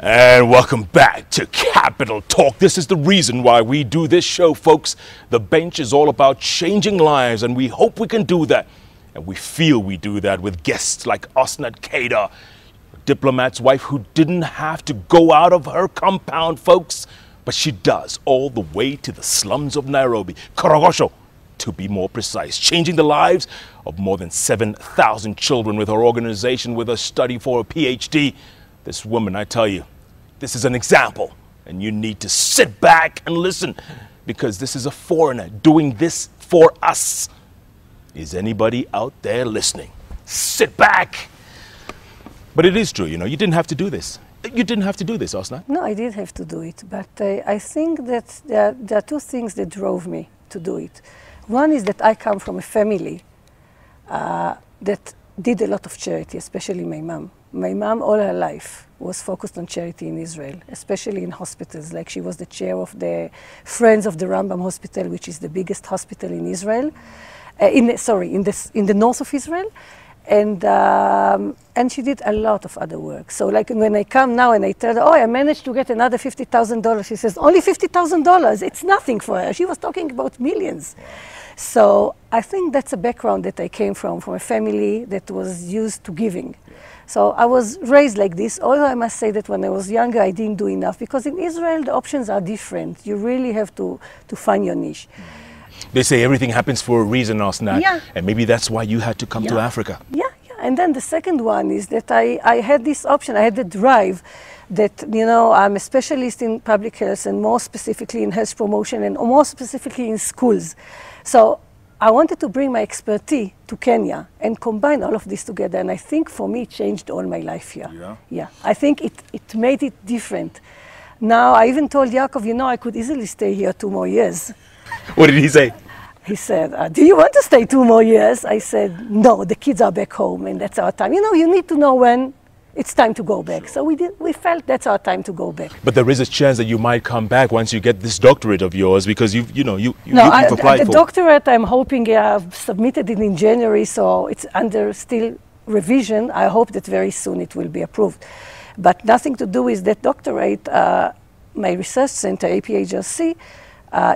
And welcome back to Capital Talk. This is the reason why we do this show, folks. The Bench is all about changing lives, and we hope we can do that. And we feel we do that with guests like Osnat Keidar, a diplomat's wife who didn't have to go out of her compound, folks, but she does, all the way to the slums of Nairobi, Korogocho, to be more precise, changing the lives of more than 7,000 children with her organization, with a study for a PhD. This woman, I tell you, this is an example, and you need to sit back and listen, because this is a foreigner doing this for us. Is anybody out there listening? Sit back. But it is true, you know, you didn't have to do this. You didn't have to do this, Osnat. No, I did have to do it, but I think that there are two things that drove me to do it. One is that I come from a family that did a lot of charity, especially my mom. My mom, all her life, was focused on charity in Israel, especially in hospitals. Like, she was the chair of the Friends of the Rambam Hospital, which is the biggest hospital in Israel, in the north of Israel. And she did a lot of other work. So like when I come now and I tell her, oh, I managed to get another $50,000, she says, only $50,000, it's nothing for her. She was talking about millions. So I think that's a background that I came from a family that was used to giving. So I was raised like this, although I must say that when I was younger, I didn't do enough, because in Israel, the options are different. You really have to find your niche. They say everything happens for a reason, Osnat, yeah. And maybe that's why you had to come to Africa. Yeah. And then the second one is that I had this option, I had the drive that, you know, I'm a specialist in public health, and more specifically in health promotion, and more specifically in schools. So I wanted to bring my expertise to Kenya and combine all of this together. And I think for me, it changed all my life here. Yeah. I think it made it different. Now, I even told Yaakov, you know, I could easily stay here 2 more years. What did he say? He said, do you want to stay 2 more years? I said, no, the kids are back home, and that's our time. You know, you need to know when it's time to go back. So we felt that's our time to go back. But there is a chance that you might come back once you get this doctorate of yours, because you've applied for the doctorate, I'm hoping, I've submitted it in January, so it's under still revision. I hope that very soon it will be approved. But nothing to do with that doctorate. My research center, APHRC,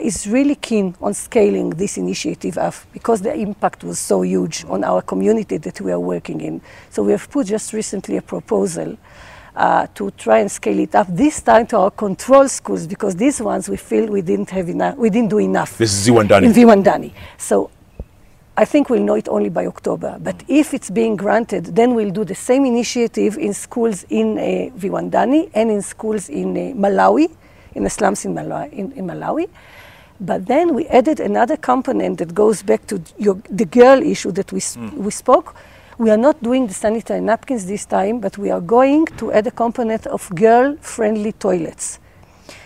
is really keen on scaling this initiative up, because the impact was so huge on our community that we are working in. So we have put just recently a proposal to try and scale it up, this time to our control schools, because these ones we feel we didn't do enough. This is Viwandani. In Viwandani. So I think we'll know it only by October. But if it's being granted, then we'll do the same initiative in schools in Viwandani and in schools in Malawi, in the slums in Malawi. But then we added another component that goes back to the girl issue that we spoke. We are not doing the sanitary napkins this time, but we are going to add a component of girl-friendly toilets.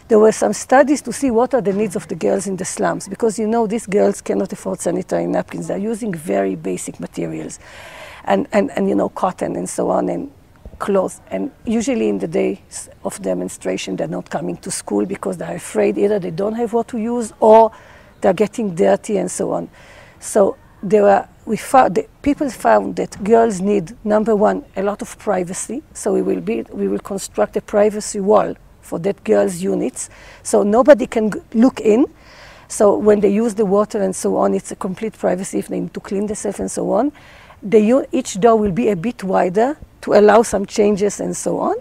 There were some studies to see what are the needs of the girls in the slums, because, you know, these girls cannot afford sanitary napkins. They're using very basic materials, and you know, cotton and so on, and clothes. And usually in the days of demonstration, they're not coming to school because they're afraid either they don't have what to use or they're getting dirty and so on. So people found that girls need, number one, a lot of privacy. So we will construct a privacy wall for that girls' units, so nobody can look in. So when they use the water and so on, it's a complete privacy if they need to clean themselves and so on. Each door will be a bit wider to allow some changes and so on.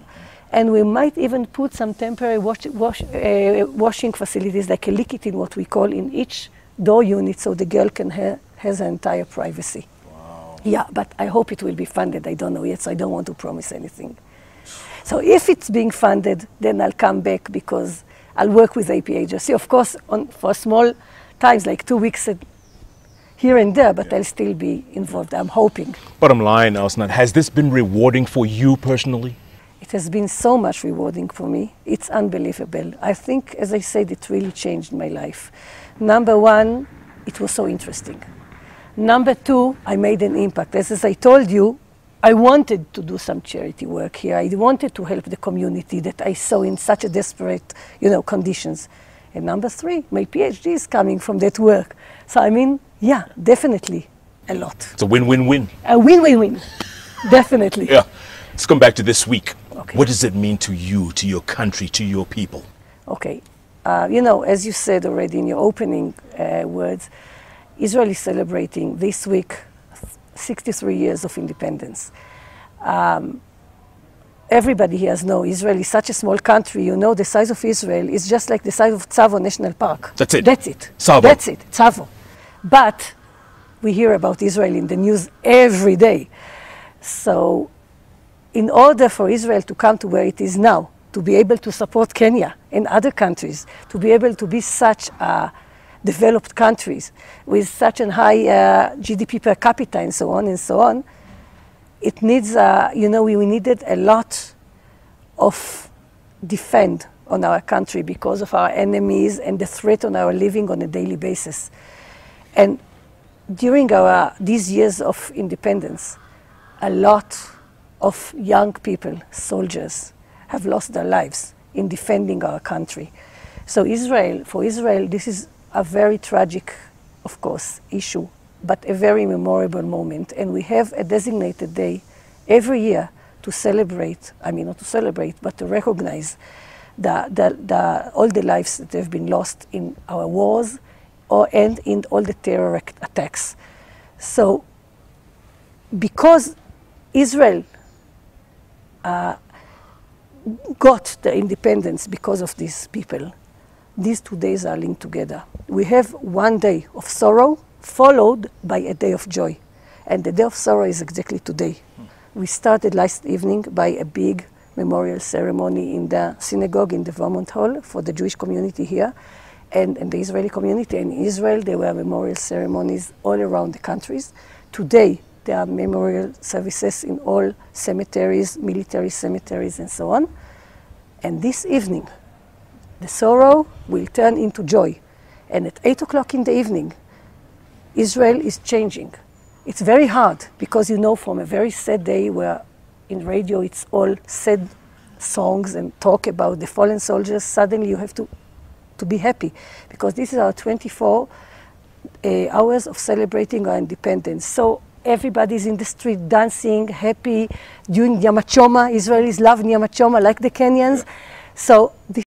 And we might even put some temporary washing facilities, like a liquid in what we call, in each door unit, so the girl can has her entire privacy. Wow. Yeah, but I hope it will be funded. I don't know yet, so I don't want to promise anything. So if it's being funded, then I'll come back, because I'll work with APHRC, of course, for small times, like 2 weeks here and there, but I'll still be involved, I'm hoping. Bottom line, Osnat, has this been rewarding for you personally? It has been so much rewarding for me. It's unbelievable. I think, as I said, it really changed my life. Number one, it was so interesting. Number two, I made an impact. As I told you, I wanted to do some charity work here. I wanted to help the community that I saw in such a desperate, conditions. And number three, my PhD is coming from that work. So I mean, yeah, definitely a lot. It's a win-win-win. A win-win-win, definitely. Yeah. Let's come back to this week. Okay. What does it mean to you, to your country, to your people? Okay. You know, as you said already in your opening words, Israel is celebrating this week 63 years of independence. Everybody here knows Israel is such a small country. You know, the size of Israel is just like the size of Tsavo National Park. That's it. That's it. Tsavo. That's it. Tsavo. But we hear about Israel in the news every day. So in order for Israel to come to where it is now, to be able to support Kenya and other countries, to be able to be such developed countries with such a high GDP per capita and so on, it needs, you know, we needed a lot of defend on our country because of our enemies and the threat on our living on a daily basis. And during these years of independence, a lot of young people, soldiers, have lost their lives in defending our country. So for Israel, this is a very tragic, of course, issue, but a very memorable moment. And we have a designated day every year to celebrate, I mean, not to celebrate, but to recognize all the lives that have been lost in our wars and in all the terror attacks. So because Israel got the independence because of these people, these 2 days are linked together. We have one day of sorrow followed by a day of joy. And the day of sorrow is exactly today. We started last evening by a big memorial ceremony in the synagogue in the Vermont Hall for the Jewish community here and the Israeli community. In Israel, there were memorial ceremonies all around the countries. Today, there are memorial services in all cemeteries, military cemeteries, and so on. And this evening, the sorrow will turn into joy. And at 8 o'clock in the evening, Israel is changing. It's very hard because, you know, from a very sad day where in radio it's all sad songs and talk about the fallen soldiers, suddenly you have to be happy because this is our 24 hours of celebrating our independence. So everybody's in the street dancing, happy, doing Yom HaChoma. Israelis love Yom HaChoma like the Kenyans. So this